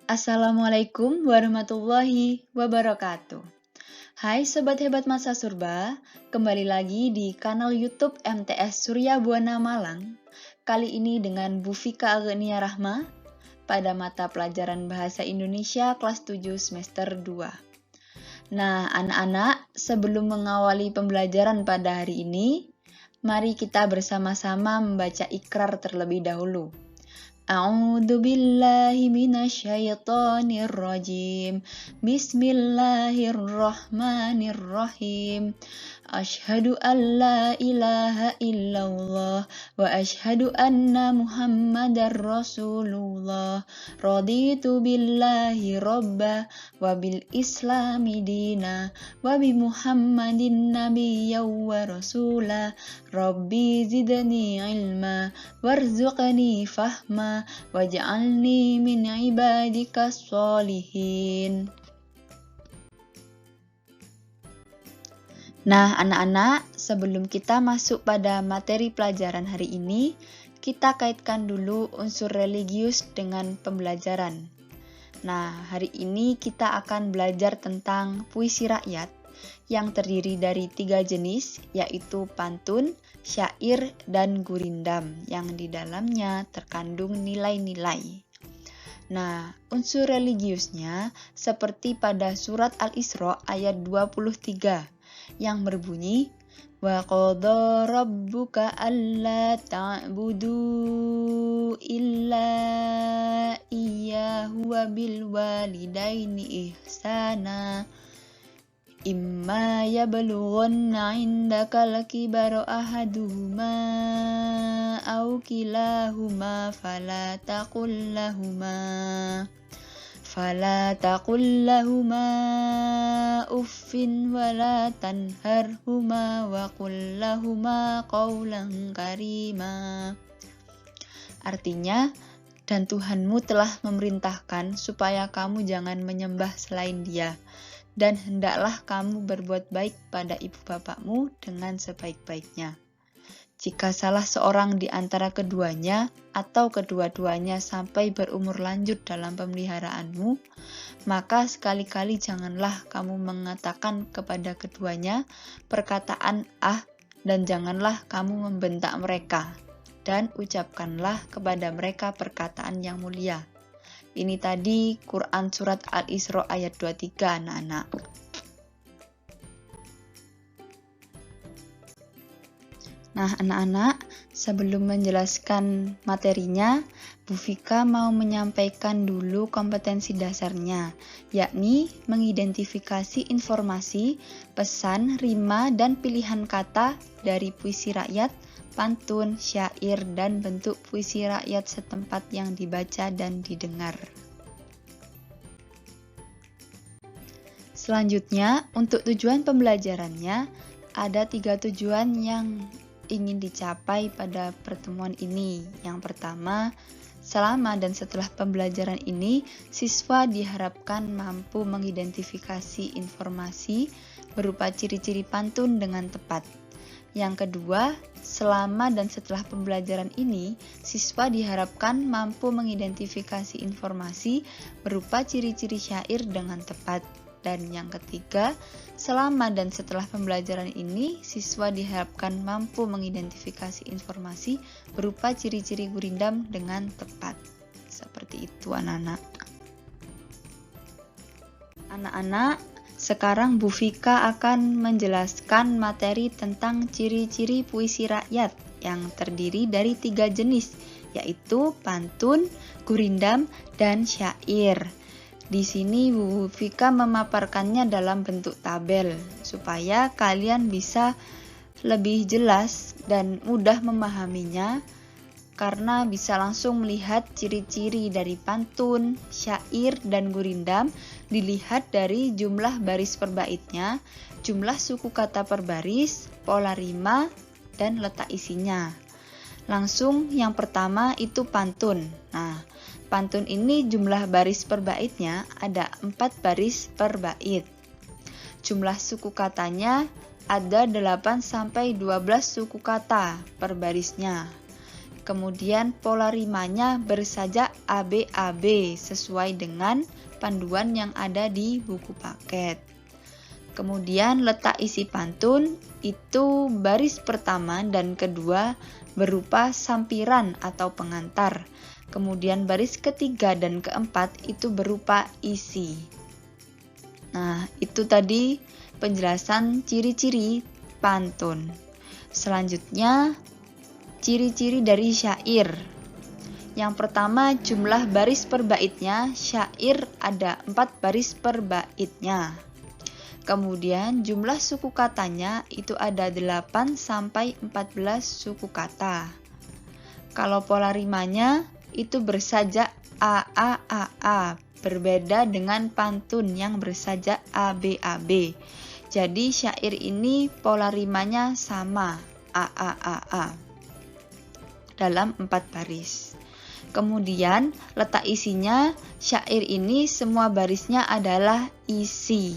Assalamualaikum warahmatullahi wabarakatuh. Hai Sobat Hebat Masa Surba, kembali lagi di kanal YouTube MTS Surya Buana Malang. Kali ini dengan Bu Fika Agenia Rahma pada mata pelajaran Bahasa Indonesia kelas 7 semester 2. Nah, anak-anak, sebelum mengawali pembelajaran pada hari ini, mari kita bersama-sama membaca ikrar terlebih dahulu. A'udzu billahi minasyaitonir rajim. Bismillahirrahmanirrahim. Asyhadu an la ilaha illallah wa asyhadu anna Muhammadar Rasulullah. Raditu billahi robba wa bil islami dina wa bi Muhammadin nabiyya wa rasula. Rabbi zidni ilma warzuqni fahma waj'alni min ibadikas sholihin. Nah, anak-anak, sebelum kita masuk pada materi pelajaran hari ini, kita kaitkan dulu unsur religius dengan pembelajaran. Nah, hari ini kita akan belajar tentang puisi rakyat yang terdiri dari 3 jenis, yaitu pantun, syair, dan gurindam, yang di dalamnya terkandung nilai-nilai. Nah, unsur religiusnya seperti pada surat Al-Isra ayat 23 yang berbunyi wa qadha rabbuka alla ta'budu illa iyyahu wa bil walidaini ihsana imma yablughanna 'indakal kibara ahaduhuma aw kilahuma fala taqul lahuma uffin wala tanharhuma wa qul lahuma qawlan karima. Artinya, dan Tuhanmu telah memerintahkan supaya kamu jangan menyembah selain Dia, dan hendaklah kamu berbuat baik pada ibu bapakmu dengan sebaik-baiknya. Jika salah seorang di antara keduanya atau kedua-duanya sampai berumur lanjut dalam pemeliharaanmu, maka sekali-kali janganlah kamu mengatakan kepada keduanya perkataan "ah" dan janganlah kamu membentak mereka, dan ucapkanlah kepada mereka perkataan yang mulia. Ini tadi Quran Surat Al-Isra ayat 23, anak-anak. Nah, anak-anak, sebelum menjelaskan materinya, Bu Fika mau menyampaikan dulu kompetensi dasarnya, yakni mengidentifikasi informasi, pesan, rima, dan pilihan kata dari puisi rakyat, pantun, syair, dan bentuk puisi rakyat setempat yang dibaca dan didengar. Selanjutnya, untuk tujuan pembelajarannya, ada 3 tujuan yang ingin dicapai pada pertemuan ini. Yang pertama, selama dan setelah pembelajaran ini, siswa diharapkan mampu mengidentifikasi informasi berupa ciri-ciri pantun dengan tepat. Yang kedua, selama dan setelah pembelajaran ini, siswa diharapkan mampu mengidentifikasi informasi berupa ciri-ciri syair dengan tepat. Dan yang ketiga, selama dan setelah pembelajaran ini, siswa diharapkan mampu mengidentifikasi informasi berupa ciri-ciri gurindam dengan tepat. Seperti itu, anak-anak. Anak-anak, sekarang Bu Fika akan menjelaskan materi tentang ciri-ciri puisi rakyat yang terdiri dari 3 jenis, yaitu pantun, gurindam, dan syair. Di sini Bu Fika memaparkannya dalam bentuk tabel supaya kalian bisa lebih jelas dan mudah memahaminya karena bisa langsung melihat ciri-ciri dari pantun, syair, dan gurindam dilihat dari jumlah baris per baitnya, jumlah suku kata per baris, pola rima, dan letak isinya. Langsung yang pertama itu pantun. Nah, pantun ini jumlah baris per baitnya ada 4 baris per bait. Jumlah suku katanya ada 8-12 suku kata per barisnya. Kemudian pola rimanya bersajak ABAB sesuai dengan panduan yang ada di buku paket. Kemudian letak isi pantun itu baris pertama dan kedua berupa sampiran atau pengantar. Kemudian baris ketiga dan keempat itu berupa isi. Nah, itu tadi penjelasan ciri-ciri pantun. Selanjutnya, ciri-ciri dari syair. Yang pertama, jumlah baris per baitnya. Syair ada 4 baris per baitnya. Kemudian jumlah suku katanya itu ada 8 sampai 14 suku kata. Kalau pola rimanya itu bersajak AAAA, berbeda dengan pantun yang bersajak ABAB. Jadi syair ini pola rimanya sama, AAAA, dalam 4 baris. Kemudian letak isinya, syair ini semua barisnya adalah isi.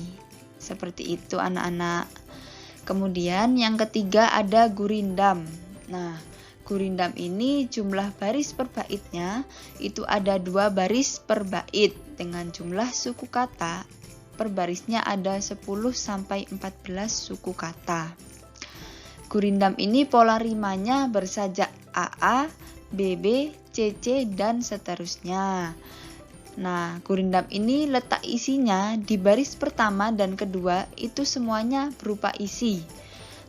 Seperti itu anak-anak. Kemudian yang ketiga ada gurindam. Nah, gurindam ini jumlah baris per baitnya itu ada 2 baris per bait dengan jumlah suku kata per barisnya ada 10 sampai 14 suku kata. Gurindam ini pola rimanya bersajak AA, BB, CC dan seterusnya. Nah, gurindam ini letak isinya di baris pertama dan kedua itu semuanya berupa isi.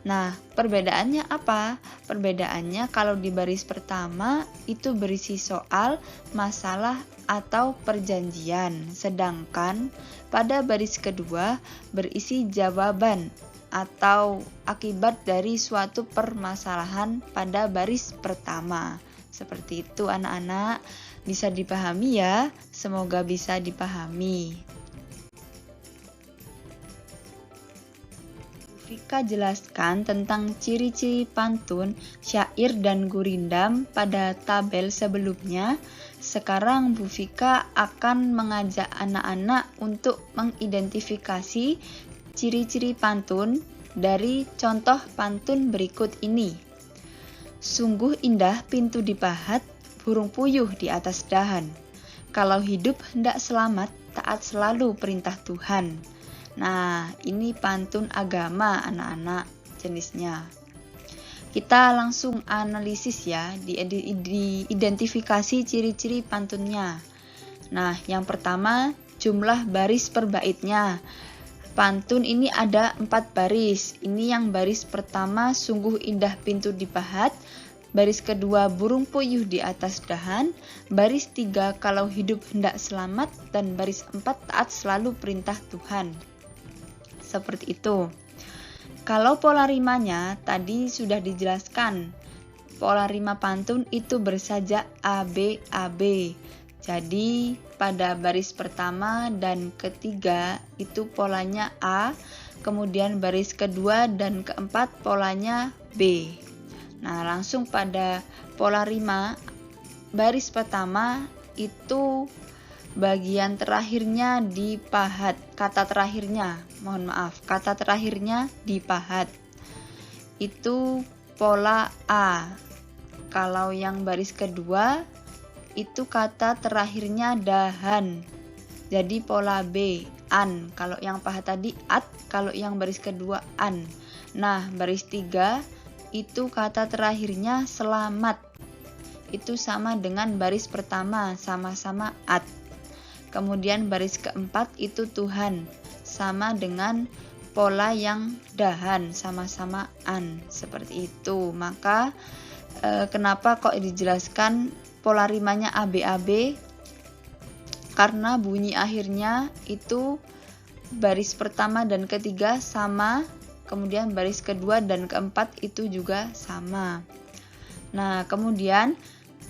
Nah, perbedaannya apa? Perbedaannya kalau di baris pertama itu berisi soal, masalah, atau perjanjian. Sedangkan pada baris kedua berisi jawaban atau akibat dari suatu permasalahan pada baris pertama. Seperti itu anak-anak. Bisa dipahami ya? Semoga bisa dipahami. Vika jelaskan tentang ciri-ciri pantun, syair, dan gurindam pada tabel sebelumnya. Sekarang Bu Vika akan mengajak anak-anak untuk mengidentifikasi ciri-ciri pantun dari contoh pantun berikut ini. Sungguh indah pintu dipahat, burung puyuh di atas dahan. Kalau hidup hendak selamat, taat selalu perintah Tuhan. Nah, ini pantun agama anak-anak jenisnya. Kita langsung analisis ya, diidentifikasi ciri-ciri pantunnya. Nah, yang pertama, jumlah baris per baitnya. Pantun ini ada 4 baris. Ini yang baris pertama, sungguh indah pintu dipahat. Baris kedua, burung puyuh di atas dahan. Baris 3, kalau hidup hendak selamat. Dan baris 4, taat selalu perintah Tuhan. Seperti itu. Kalau pola rimanya tadi sudah dijelaskan. Pola rima pantun itu bersajak ABAB. Jadi pada baris pertama dan ketiga itu polanya A. Kemudian baris kedua dan keempat polanya B. Nah, langsung pada pola rima baris pertama itu bagian terakhirnya dipahat. Kata terakhirnya, mohon maaf, kata terakhirnya dipahat. Itu pola A. Kalau yang baris kedua itu kata terakhirnya dahan. Jadi pola B, an. Kalau yang pahat tadi at, kalau yang baris kedua an. Nah, baris 3 itu kata terakhirnya selamat. Itu sama dengan baris pertama, sama-sama at. Kemudian baris keempat itu Tuhan, sama dengan pola yang dahan, sama-sama an. Seperti itu. Maka kenapa kok dijelaskan pola rimanya ABAB? Karena bunyi akhirnya itu baris pertama dan ketiga sama. Kemudian baris kedua dan keempat itu juga sama. Nah, kemudian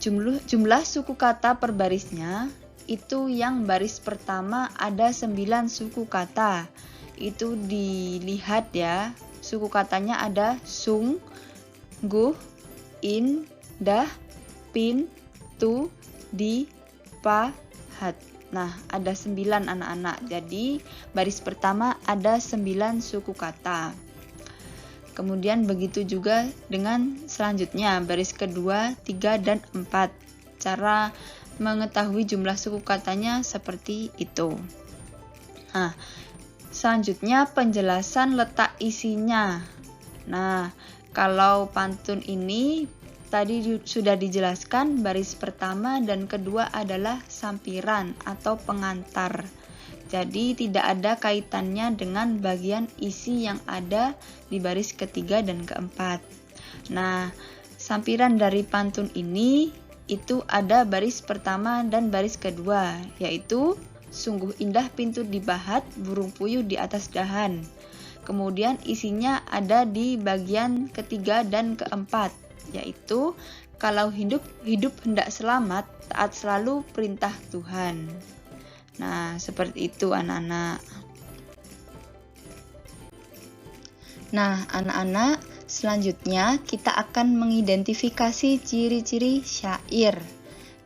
jumlah suku kata per barisnya itu yang baris pertama ada 9 suku kata. Itu dilihat ya. Suku katanya ada sung, guh, in, dah, pin, tu, di, pa, hat. Nah, ada 9 anak-anak. Jadi baris pertama ada 9 suku kata. Kemudian begitu juga dengan selanjutnya, baris kedua, 3, dan 4. Cara mengetahui jumlah suku katanya seperti itu. Nah, selanjutnya penjelasan letak isinya. Nah, kalau pantun ini tadi sudah dijelaskan, baris pertama dan kedua adalah sampiran atau pengantar. Jadi tidak ada kaitannya dengan bagian isi yang ada di baris ketiga dan keempat. Nah, sampiran dari pantun ini itu ada baris pertama dan baris kedua, yaitu sungguh indah pintu dibahat, burung puyuh di atas dahan. Kemudian isinya ada di bagian ketiga dan keempat, yaitu kalau hidup hendak selamat, taat selalu perintah Tuhan. Nah, seperti itu anak-anak. Nah, anak-anak, selanjutnya kita akan mengidentifikasi ciri-ciri syair.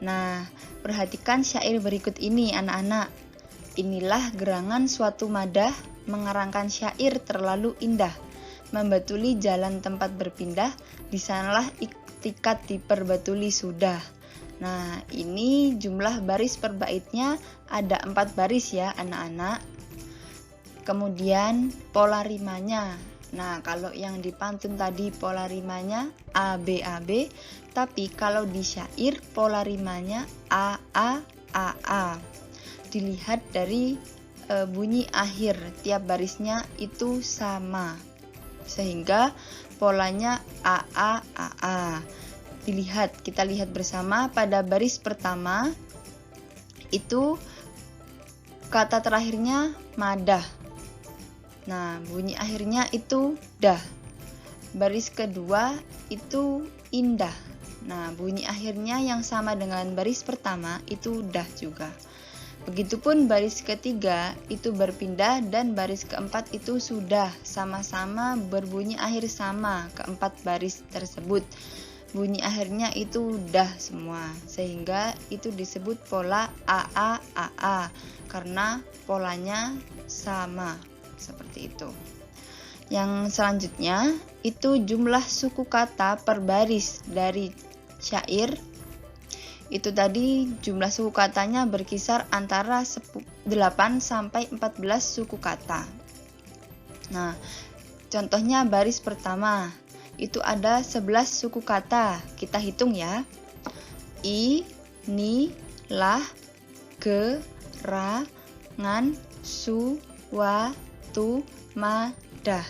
Nah, perhatikan syair berikut ini anak-anak. Inilah gerangan suatu madah, mengarangkan syair terlalu indah. Membatuli jalan tempat berpindah, di sanalah iktikat diperbatuli sudah. Nah, ini jumlah baris per baitnya ada 4 baris ya anak-anak. Kemudian pola rimanya. Nah, kalau yang di pantun tadi pola rimanya ABAB, tapi kalau di syair pola rimanya AA. Dilihat dari bunyi akhir, tiap barisnya itu sama. Sehingga polanya AA. Kita lihat bersama pada baris pertama itu kata terakhirnya madah. Nah, bunyi akhirnya itu dah. Baris kedua itu indah. Nah, bunyi akhirnya yang sama dengan baris pertama itu dah juga. Begitupun baris ketiga itu berpindah dan baris keempat itu sudah, sama-sama berbunyi akhir sama keempat baris tersebut. Bunyi akhirnya itu dah semua, sehingga itu disebut pola AA karena polanya sama, seperti itu. Yang selanjutnya itu jumlah suku kata per baris dari syair. Itu tadi jumlah suku katanya berkisar antara 8 sampai 14 suku kata. Nah, contohnya baris pertama itu ada 11 suku kata. Kita hitung ya. I, ni, lah, ge, ra, ngan, su, wa, tu, ma, dah.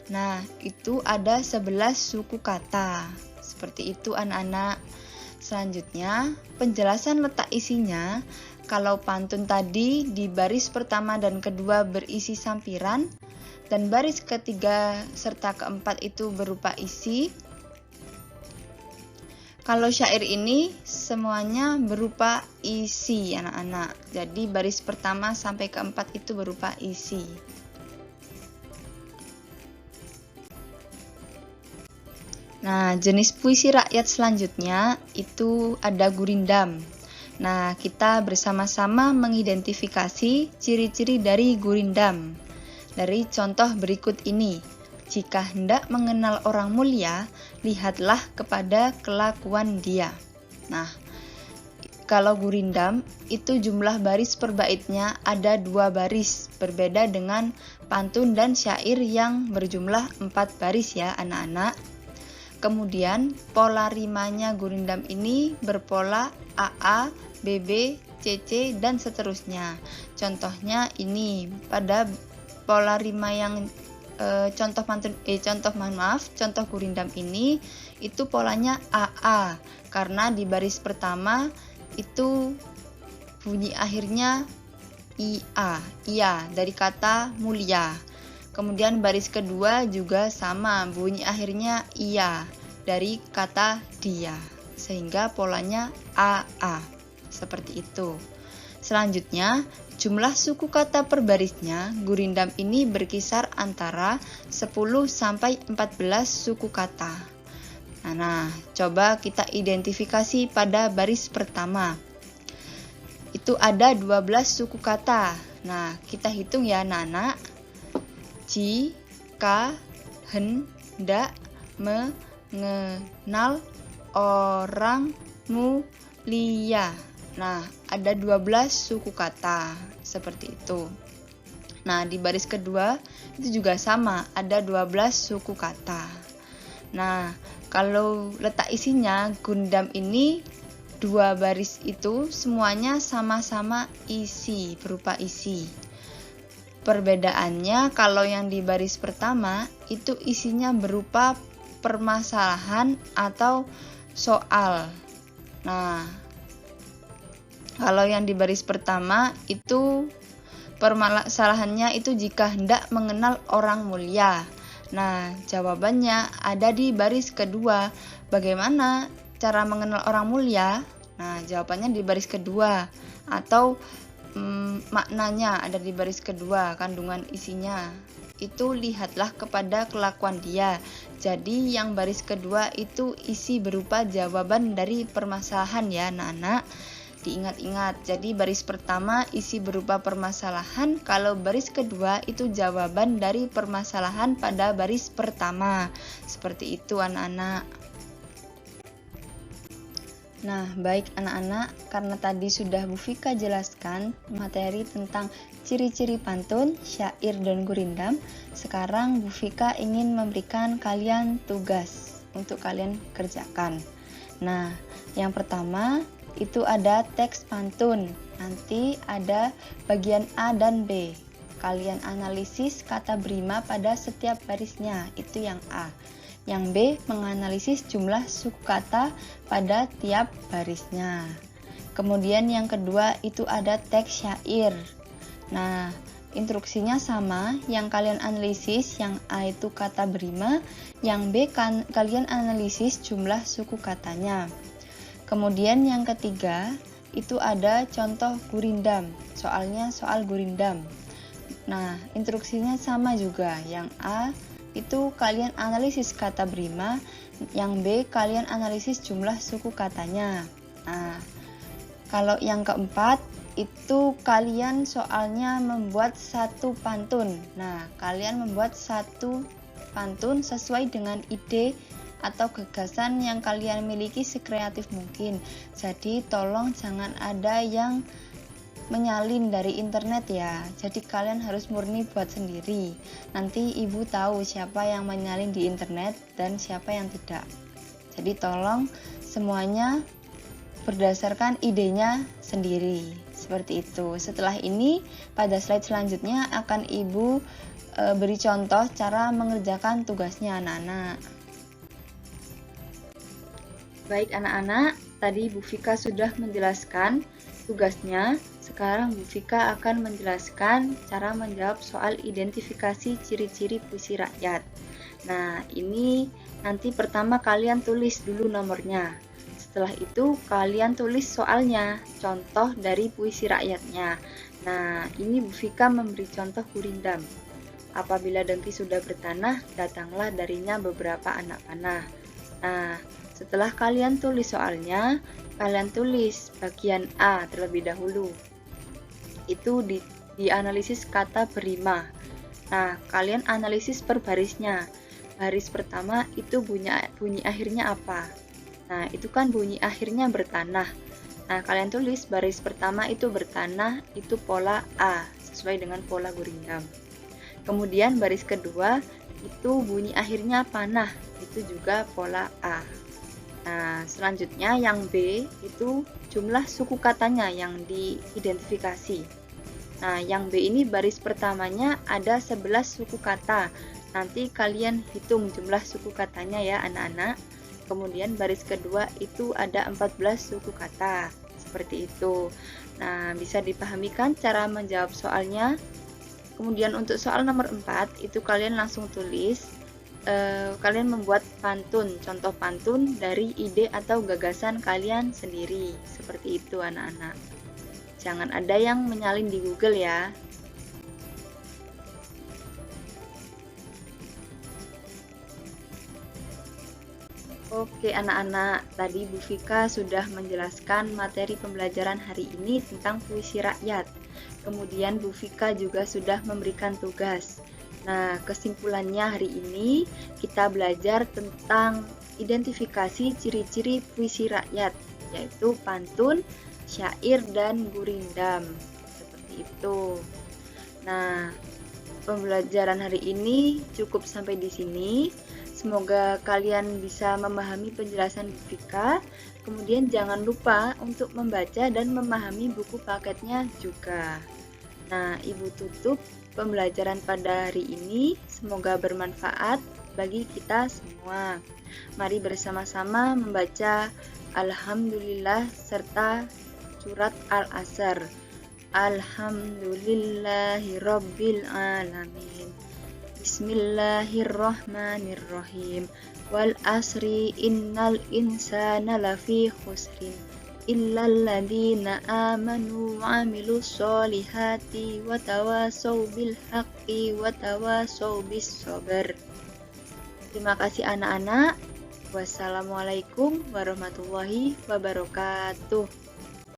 Nah, itu ada 11 suku kata. Seperti itu anak-anak. Selanjutnya, penjelasan letak isinya. Kalau pantun tadi di baris pertama dan kedua berisi sampiran, dan baris ketiga serta keempat itu berupa isi. Kalau syair ini semuanya berupa isi anak-anak. Jadi baris pertama sampai keempat itu berupa isi. Nah, jenis puisi rakyat selanjutnya itu ada gurindam. Nah, kita bersama-sama mengidentifikasi ciri-ciri dari gurindam. Dari contoh berikut ini, jika hendak mengenal orang mulia, lihatlah kepada kelakuan dia. Nah, kalau gurindam itu jumlah baris per baitnya ada 2 baris, berbeda dengan pantun dan syair yang berjumlah 4 baris ya anak-anak. Kemudian pola rimanya gurindam ini berpola AA, BB, CC, dan seterusnya. Contohnya ini pada pola rima yang contoh gurindam ini itu polanya AA karena di baris pertama itu bunyi akhirnya iya dari kata mulia. Kemudian baris kedua juga sama, bunyi akhirnya iya dari kata dia, sehingga polanya AA. Seperti itu. Selanjutnya, jumlah suku kata per barisnya, gurindam ini berkisar antara 10 sampai 14 suku kata. Nah, coba kita identifikasi pada baris pertama. Itu ada 12 suku kata. Nah, kita hitung ya anak-anak. Ji, ka, hen, ndak mengenal orang mulia. Nah, ada 12 suku kata seperti itu. Nah, di baris kedua itu juga sama, ada 12 suku kata. Nah, kalau letak isinya, Gundam ini 2 baris itu semuanya sama-sama isi, berupa isi. Perbedaannya kalau yang di baris pertama itu isinya berupa permasalahan atau soal. Nah, kalau yang di baris pertama itu permasalahannya itu jika hendak mengenal orang mulia. Nah, jawabannya ada di baris kedua. Bagaimana cara mengenal orang mulia? Nah, jawabannya di baris kedua. Atau maknanya ada di baris kedua, kandungan isinya. Itu lihatlah kepada kelakuan dia. Jadi yang baris kedua itu isi berupa jawaban dari permasalahan ya anak-anak. Diingat-ingat, jadi baris pertama isi berupa permasalahan, kalau baris kedua itu jawaban dari permasalahan pada baris pertama. Seperti itu anak-anak. Nah, baik anak-anak, karena tadi sudah Bu Vika jelaskan materi tentang ciri-ciri pantun, syair, dan gurindam, sekarang Bu Vika ingin memberikan kalian tugas untuk kalian kerjakan. Nah, yang pertama itu ada teks pantun. Nanti ada bagian A dan B. Kalian analisis kata berima pada setiap barisnya, itu yang A. Yang B menganalisis jumlah suku kata pada tiap barisnya. Kemudian yang kedua itu ada teks syair. Nah, instruksinya sama, yang kalian analisis yang A itu kata berima, yang B kalian analisis jumlah suku katanya. Kemudian yang ketiga itu ada contoh gurindam, soalnya soal gurindam. Nah, instruksinya sama juga, yang A itu kalian analisis kata berima, yang B kalian analisis jumlah suku katanya. Nah, kalau yang keempat itu kalian soalnya membuat satu pantun. Nah, kalian membuat satu pantun sesuai dengan ide atau gagasan yang kalian miliki sekreatif mungkin. Jadi tolong jangan ada yang menyalin dari internet ya. Jadi kalian harus murni buat sendiri. Nanti ibu tahu siapa yang menyalin di internet dan siapa yang tidak. Jadi tolong semuanya berdasarkan idenya sendiri. Seperti itu. Setelah ini pada slide selanjutnya akan ibu beri contoh cara mengerjakan tugasnya anak-anak. Baik anak-anak, tadi Bu Vika sudah menjelaskan tugasnya. Sekarang Bu Vika akan menjelaskan cara menjawab soal identifikasi ciri-ciri puisi rakyat. Nah, ini nanti pertama kalian tulis dulu nomornya. Setelah itu kalian tulis soalnya, contoh dari puisi rakyatnya. Nah, ini Bu Vika memberi contoh gurindam. Apabila dengki sudah bertanah, datanglah darinya beberapa anak panah. Nah, setelah kalian tulis soalnya, kalian tulis bagian A terlebih dahulu. Itu dianalisis kata berima. Nah, kalian analisis per barisnya. Baris pertama itu bunyi akhirnya apa? Nah, itu kan bunyi akhirnya bertanah. Nah, kalian tulis baris pertama itu bertanah, itu pola A, sesuai dengan pola gurindam. Kemudian baris kedua itu bunyi akhirnya panah, itu juga pola A. Nah, selanjutnya yang B itu jumlah suku katanya yang diidentifikasi. Nah, yang B ini baris pertamanya ada 11 suku kata. Nanti kalian hitung jumlah suku katanya ya anak-anak. Kemudian baris kedua itu ada 14 suku kata. Seperti itu. Nah, bisa dipahami kan cara menjawab soalnya? Kemudian untuk soal nomor 4 itu kalian langsung tulis. Kalian membuat pantun, contoh pantun dari ide atau gagasan kalian sendiri. Seperti itu anak-anak. Jangan ada yang menyalin di Google ya. Oke anak-anak, tadi Bu Vika sudah menjelaskan materi pembelajaran hari ini tentang puisi rakyat. Kemudian Bu Vika juga sudah memberikan tugas. Nah, kesimpulannya hari ini kita belajar tentang identifikasi ciri-ciri puisi rakyat, yaitu pantun, syair, dan gurindam. Seperti itu. Nah, pembelajaran hari ini cukup sampai di sini. Semoga kalian bisa memahami penjelasan Vika. Kemudian jangan lupa untuk membaca dan memahami buku paketnya juga. Nah, Ibu tutup pembelajaran pada hari ini. Semoga bermanfaat bagi kita semua. Mari bersama-sama membaca Alhamdulillah serta surat Al-Asr. Alhamdulillahirabbil alamin. Bismillahirrahmanirrahim. Wal asri innal insana lafi khusrin illal ladzina amanu wa amilus solihati wa tawasaw bil haqqi wa tawasaw bis sabr. Terima kasih anak-anak. Wassalamualaikum warahmatullahi wabarakatuh.